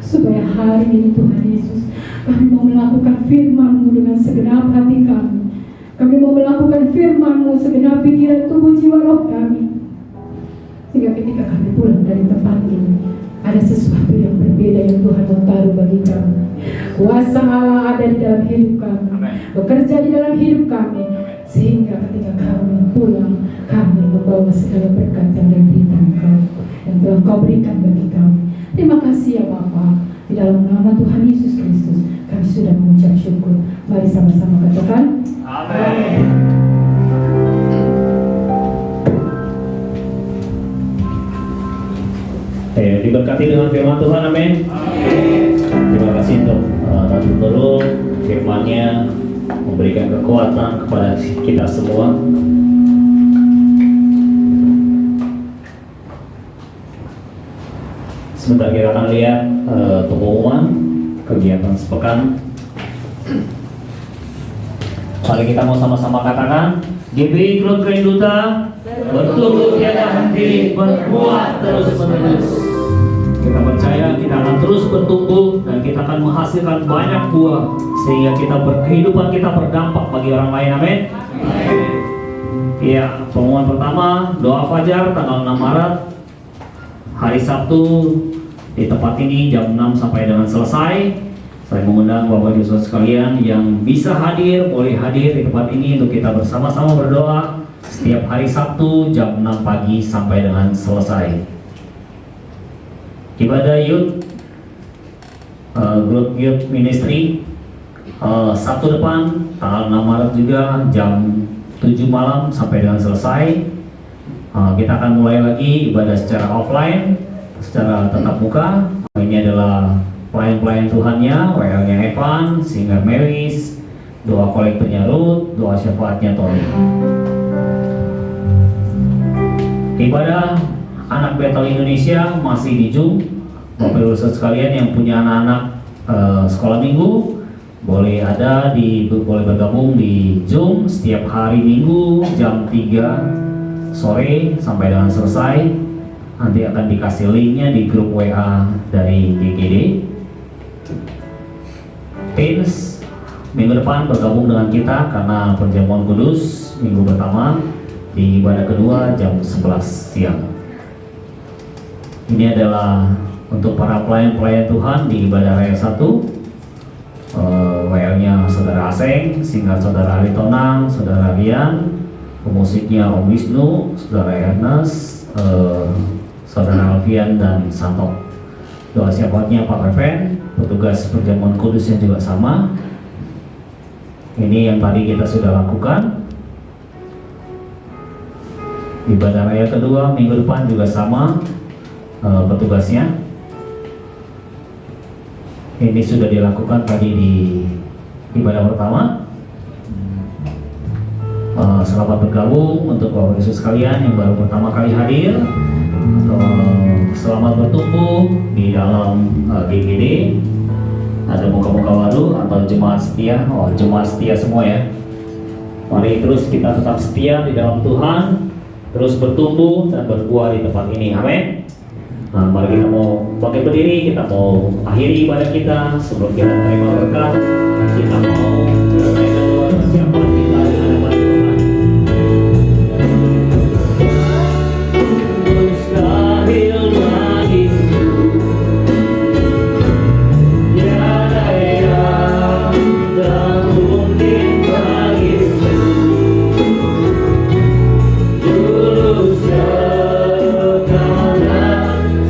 supaya hari ini Tuhan Yesus, kami mau melakukan firman-Mu dengan segenap hati kami. Kami mau melakukan firman-Mu segenap pikiran, tubuh, jiwa, roh kami. Sehingga ketika kami pulang dari tempat ini, ada sesuatu yang berbeda yang Tuhan mau taruh bagi kami. Kuasa Allah ada di dalam hidup kami, bekerja di dalam hidup kami, sehingga ketika kami pulang, kami membawa segala berkat yang dari Engkau, yang telah Kau berikan bagi kami. Terima kasih ya Bapa. Di dalam nama Tuhan Yesus Kristus, kami sudah mengucap syukur. Mari sama-sama katakan amin. Diberkati dengan firman Tuhan, amin. Terima kasih untuk Tuhan Guru, firman-Nya memberikan kekuatan kepada kita semua. Sebentar kita akan lihat pengumuman kegiatan sepekan. Mari kita mau sama-sama katakan, GBI Growth Grand Duta bertumbuh tiada henti, berbuat terus menerus. Kita percaya kita akan terus bertumbuh dan kita akan menghasilkan banyak buah, sehingga kehidupan kita berdampak bagi orang lain, amin. Iya, pengumuman pertama, doa fajar tanggal 6 Maret, hari Sabtu di tempat ini jam 6 sampai dengan selesai. Saya mengundang Bapak Ibu Saudara sekalian yang bisa hadir, boleh hadir di tempat ini untuk kita bersama-sama berdoa setiap hari Sabtu jam 6 pagi sampai dengan selesai. Ibadah Youth, Growth Youth Ministry, Sabtu depan tanggal 6 Maret juga jam 7 malam sampai dengan selesai. Kita akan mulai lagi ibadah secara offline, secara tatap muka. Ini adalah pelayan-pelayan Tuhannya, WL-nya Evan, Singer Melis, doa kolektornya Ruth, doa syafaatnya Tony. Ibadah anak Betel Indonesia masih di Zoom. Bapak Ibu Saudara sekalian yang punya anak-anak sekolah minggu boleh bergabung di Zoom setiap hari Minggu jam 3 sore sampai dengan selesai. Nanti akan dikasih linknya di grup WA dari GGD. Teens minggu depan bergabung dengan kita karena perjamuan kudus minggu pertama di ibadah kedua jam 11 siang. Ini adalah untuk para pelayan-pelayan Tuhan di ibadah raya 1. WL-nya Saudara Aseng, Singkat Saudara Aritonang, Saudara Rian, pemusiknya Om Wisnu, Saudara Ernest, Saudara Alfian dan Santo. Doa syafaatnya Pak Reven, petugas perjamuan kudus yang juga sama. Ini yang tadi kita sudah lakukan. Ibadah raya kedua minggu depan juga sama petugasnya. Ini sudah dilakukan tadi di ibadah pertama. Selamat bergabung untuk Bapak Yesus sekalian yang baru pertama kali hadir. Selamat bertumbuh di dalam GGD. Ada muka-muka baru atau jemaat setia. Jemaat setia semua ya. Mari terus kita tetap setia di dalam Tuhan, terus bertumbuh dan berbuah di tempat ini. Amin. Nah, mari kita mau bangkit berdiri, kita mau akhiri ibadah kita sebelum kita terima berkat. Kita mau menaikkan doa persiapan kita di hadapan Tuhan. Mustahil bagiku, tiada yang tak mungkin bagiku. Dulu sekarang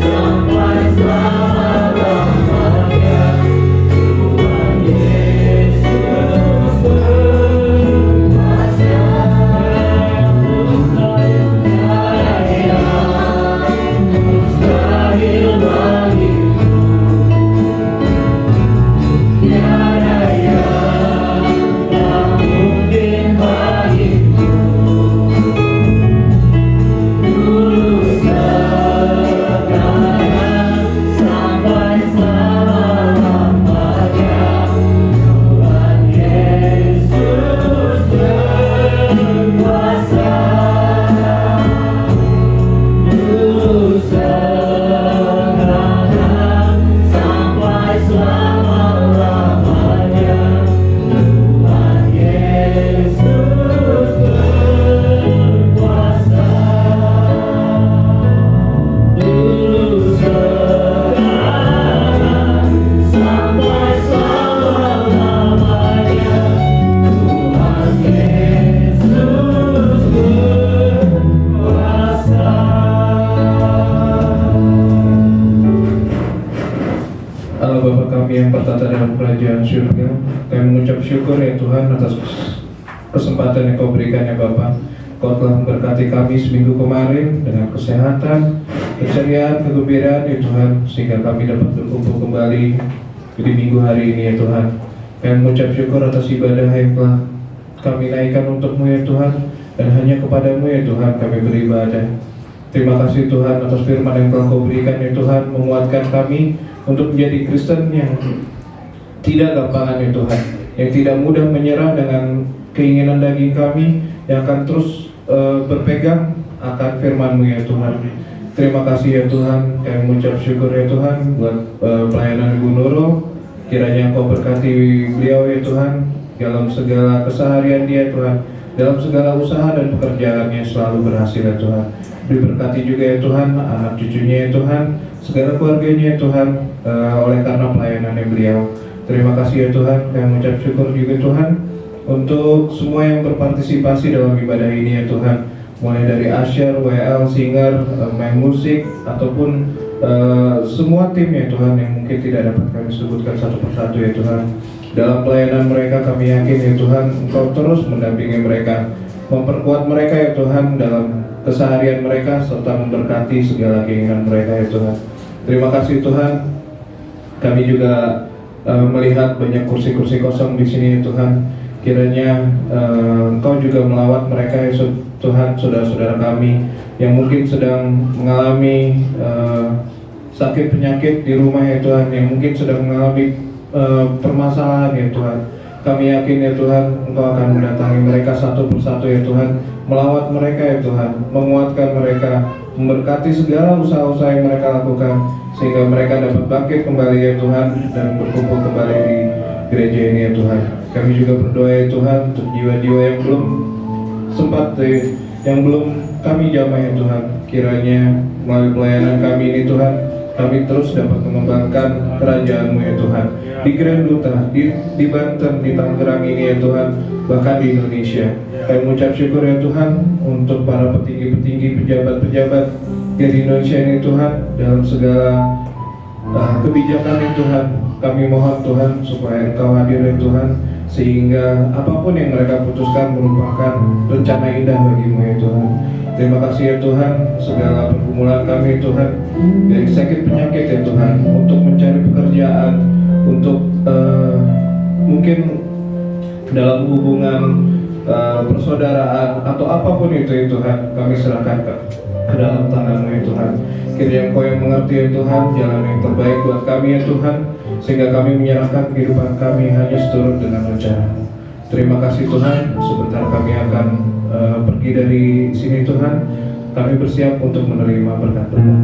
sampai selama-lamanya, Tuhan Yesus. Allah Bapa kami yang bertata dalam kerajaan surga, kami mengucap syukur ya Tuhan atas kesempatan yang Kau berikan ya Bapa. Kau telah memberkati kami seminggu kemarin dengan kesehatan, keceriaan, kegembiraan ya Tuhan, sehingga kami dapat berkumpul kembali di minggu hari ini ya Tuhan. Kami mengucap syukur atas ibadah yang telah kami naikkan untuk-Mu ya Tuhan, dan hanya kepada-Mu ya Tuhan kami beribadah. Terima kasih Tuhan atas firman yang telah Kau berikan ya Tuhan, menguatkan kami untuk menjadi Kristen yang tidak gampangan ya Tuhan, yang tidak mudah menyerah dengan keinginan daging kami, yang akan terus berpegang akan firman-Mu ya Tuhan. Terima kasih ya Tuhan, kami mengucap syukur ya Tuhan buat pelayanan Ibu Nurul. Kiranya Kau berkati beliau ya Tuhan dalam segala keseharian dia Tuhan, dalam segala usaha dan pekerjaannya selalu berhasil ya Tuhan. Diberkati juga ya Tuhan anak cucunya ya Tuhan, segala keluarganya ya Tuhan, oleh karena pelayanannya beliau. Terima kasih ya Tuhan, kami mengucap syukur juga Tuhan untuk semua yang berpartisipasi dalam ibadah ini ya Tuhan, mulai dari Asher, WL, Singer, main musik, ataupun semua tim ya Tuhan yang mungkin tidak dapat kami sebutkan satu persatu ya Tuhan. Dalam pelayanan mereka kami yakin ya Tuhan Engkau terus mendampingi mereka, memperkuat mereka ya Tuhan dalam keseharian mereka, serta memberkati segala keinginan mereka ya Tuhan. Terima kasih Tuhan, kami juga melihat banyak kursi-kursi kosong di sini ya Tuhan. Kiranya Engkau juga melawat mereka ya Tuhan, saudara-saudara kami yang mungkin sedang mengalami sakit penyakit di rumah ya Tuhan, yang mungkin sedang mengalami permasalahan ya Tuhan. Kami yakin ya Tuhan Engkau akan mendatangi mereka satu persatu ya Tuhan, melawat mereka ya Tuhan, menguatkan mereka, memberkati segala usaha-usaha yang mereka lakukan, sehingga mereka dapat bangkit kembali ya Tuhan dan berkumpul kembali di gereja ini ya Tuhan. Kami juga berdoa ya Tuhan untuk jiwa-jiwa yang belum sempat yang belum kami jamah ya Tuhan. Kiranya melalui pelayanan kami ini Tuhan, kami terus dapat mengembangkan kerajaan-Mu ya Tuhan, di Grand Duta, di Banten, di Tangerang ini ya Tuhan, bahkan di Indonesia. Kami mengucap syukur ya Tuhan untuk para petinggi-petinggi, pejabat-pejabat di Indonesia ini Tuhan, dalam segala kebijakan ya Tuhan. Kami mohon Tuhan supaya Engkau hadir ya Tuhan, sehingga apapun yang mereka putuskan merupakan rencana indah bagi-Mu ya Tuhan. Terima kasih ya Tuhan, segala pergumulan kami Tuhan, dari sakit penyakit ya Tuhan, untuk mencari pekerjaan, untuk mungkin dalam hubungan persaudaraan atau apapun itu ya Tuhan, kami serahkan ke dalam tangan-Mu ya Tuhan. Kiranya Engkau yang mengerti ya Tuhan jalan yang terbaik buat kami ya Tuhan, sehingga kami menyerahkan kehidupan kami hanya seturut dengan rencana-Mu. Terima kasih Tuhan, sebentar kami akan pergi dari sini Tuhan. Kami bersiap untuk menerima berkat-Mu.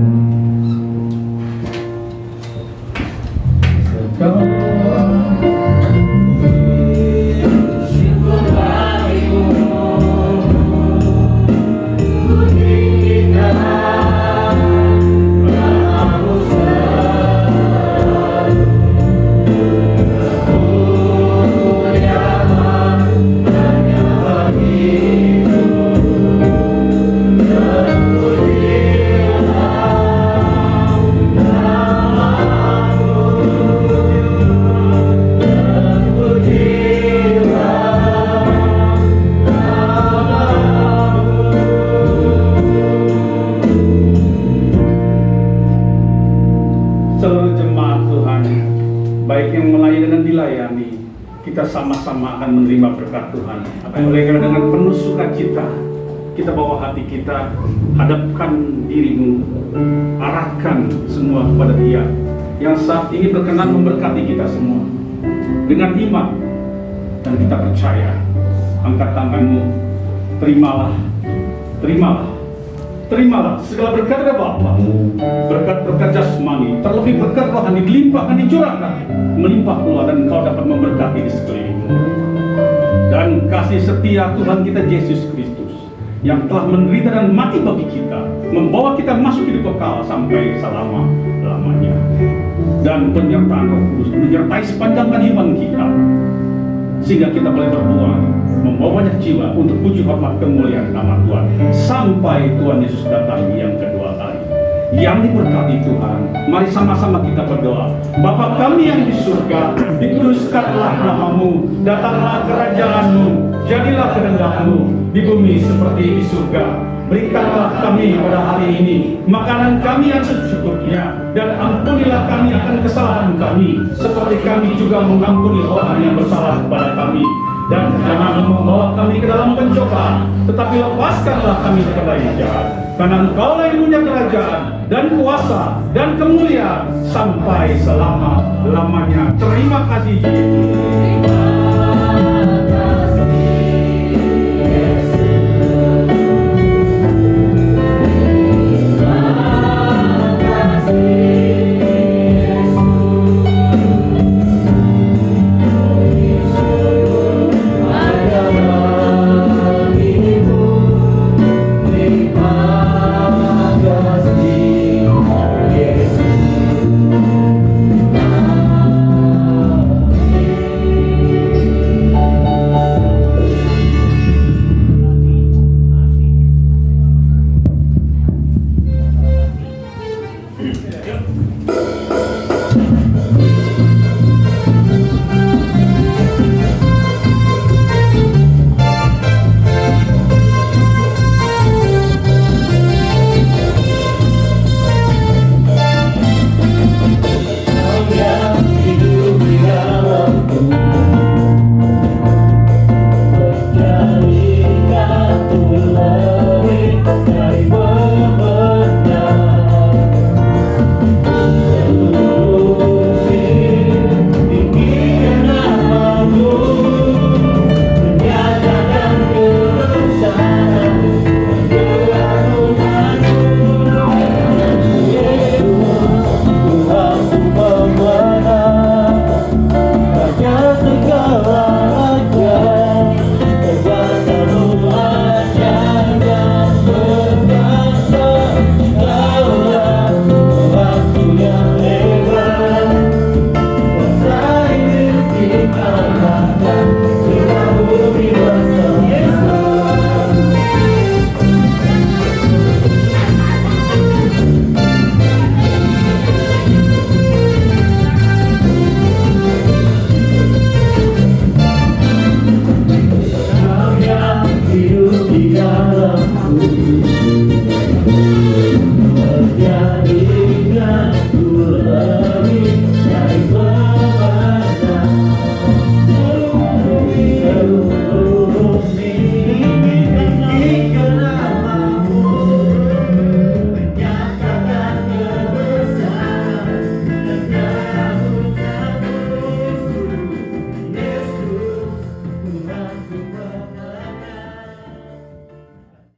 kita sama-sama akan menerima berkat Tuhan. Oleh karena dengan penuh sukacita kita bawa hati kita, hadapkan dirimu, arahkan semua kepada Dia yang saat ini berkenan memberkati kita semua dengan iman, dan kita percaya. Angkat tanganmu, terimalah, terimalah, terimalah segala berkat dari Bapa, berkat-berkat jasmani, terlebih berkat rohani dilimpahkan, dicurahkan, melimpah keluar, dan engkau dapat memberkati di sekelilingmu. Dan kasih setia Tuhan kita Yesus Kristus yang telah menderita dan mati bagi kita, membawa kita masuk hidup kekal sampai selama-lamanya. Dan penyertaan Roh Kudus menyertai sepanjang kehidupan kita, sehingga kita boleh berbuat membawa banyak jiwa untuk puji hormat kemuliaan nama Tuhan sampai Tuhan Yesus datang yang kedua kali. yang diberkati Tuhan. Mari sama-sama kita berdoa. Bapa kami yang di surga, dikuduskanlah namamu, datanglah kerajaan-Mu, jadilah kehendak-Mu di bumi seperti di surga. Berikanlah kami pada hari ini makanan kami yang secukupnya, dan ampunilah kami akan kesalahan kami, seperti kami juga mengampuni orang yang bersalah kepada kami. Dan jangan membawa kami ke dalam pencobaan, tetapi lepaskanlah kami daripada yang jahat. Karena Engkau yang punya kerajaan dan kuasa dan kemuliaan sampai selama-lamanya. Terima kasih Yesus.